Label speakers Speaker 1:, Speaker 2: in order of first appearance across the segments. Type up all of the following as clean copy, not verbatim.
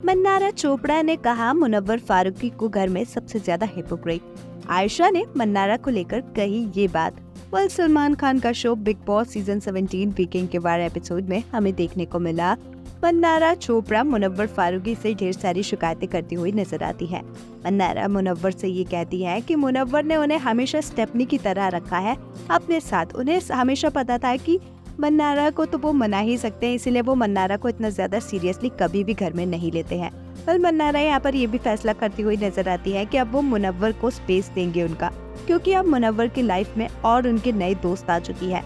Speaker 1: मन्नारा चोपड़ा ने कहा मुनव्वर फारूकी को घर में सबसे ज्यादा हिपोक्रेट। आयशा ने मन्नारा को लेकर कही ये बात। सलमान खान का show big boss season 17 weekend के 12 एपिसोड में हमें देखने को मिला मन्नारा चोपड़ा मुनव्वर फारूकी से ढेर सारी शिकायतें करती हुई नजर आती है। मन्नारा मुनव्वर से ये कहती है कि मुनव्वर ने उन्हें हमेशा स्टेपनी की तरह रखा है अपने साथ। उन्हें हमेशा पता था कि मन्नारा को तो वो मना ही सकते हैं, इसीलिए वो मन्नारा को इतना ज्यादा सीरियसली कभी भी घर में नहीं लेते हैं। पर मन्नारा यहाँ पर ये भी फैसला करती हुई नजर आती है कि अब वो मुनव्वर को स्पेस देंगे उनका, क्योंकि अब मुनव्वर की लाइफ में और उनके नए दोस्त आ चुकी है।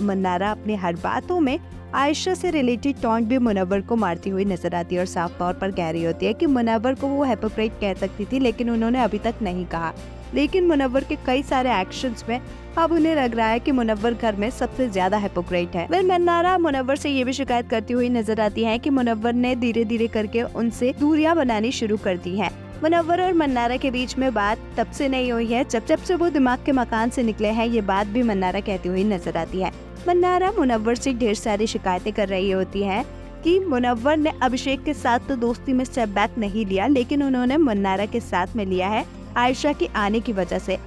Speaker 1: मन्नारा अपनी हर बातों में आयशा से रिलेटेड टॉन्ट भी मुनव्वर को मारती हुई नजर आती है और साफ तौर पर कह रही होती है कि मुनव्वर को वो हिपोक्रेट कह सकती थी, लेकिन उन्होंने अभी तक नहीं कहा। लेकिन मुनव्वर के कई सारे एक्शंस में अब उन्हें लग रहा है कि मुनव्वर घर में सबसे ज्यादा हिपोक्रेट है। मन्नारा मुनव्वर से ये भी शिकायत करती हुई नजर आती है कि मुनव्वर ने धीरे धीरे करके उनसे दूरियां बनानी शुरू कर दी है। मुनव्वर और मन्नारा के बीच में बात तब से नहीं हुई है जब से वो दिमाग के मकान से निकले हैं। ये बात भी मन्नारा कहती हुई नजर आती है। मन्नारा मुनव्वर से ढेर सारी शिकायतें कर रही होती है कि मुनव्वर ने अभिषेक के साथ तो दोस्ती में स्टेप बैक नहीं लिया, लेकिन उन्होंने मन्नारा के साथ में लिया है आयशा के आने की वजह से।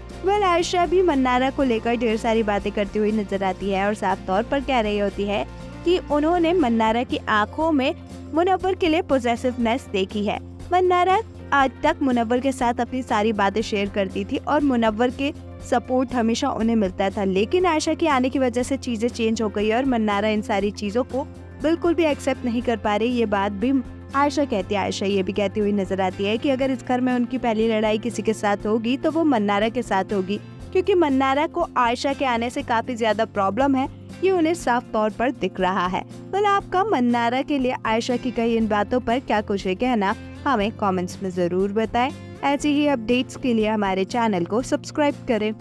Speaker 1: आयशा भी मन्नारा को लेकर ढेर सारी बातें करती हुई नजर आती है और साफ तौर पर कह रही होती है कि उन्होंने मन्नारा की आंखों में मुनव्वर के लिए पॉजिटिवनेस देखी है। मन्नारा आज तक मुनव्वर के साथ अपनी सारी बातें शेयर करती थी और मुनव्वर के सपोर्ट हमेशा उन्हें मिलता था, लेकिन आयशा के आने की वजह से चीजें चेंज हो गई और मन्नारा इन सारी चीजों को बिल्कुल भी एक्सेप्ट नहीं कर पा रही। ये बात भी आयशा कहती है। आयशा ये भी कहती हुई नजर आती है कि अगर इस घर में उनकी पहली लड़ाई किसी के साथ होगी तो वो मन्नारा के साथ होगी, क्योंकि मन्नारा को आयशा के आने से काफी ज्यादा प्रॉब्लम है। ये उन्हें साफ तौर पर दिख रहा है। आपका मन्नारा के लिए आयशा की कही इन बातों पर क्या कुछ है कहना, हमें कमेंट्स में जरूर बताएं। ऐसी ही अपडेट्स के लिए हमारे चैनल को सब्सक्राइब करें।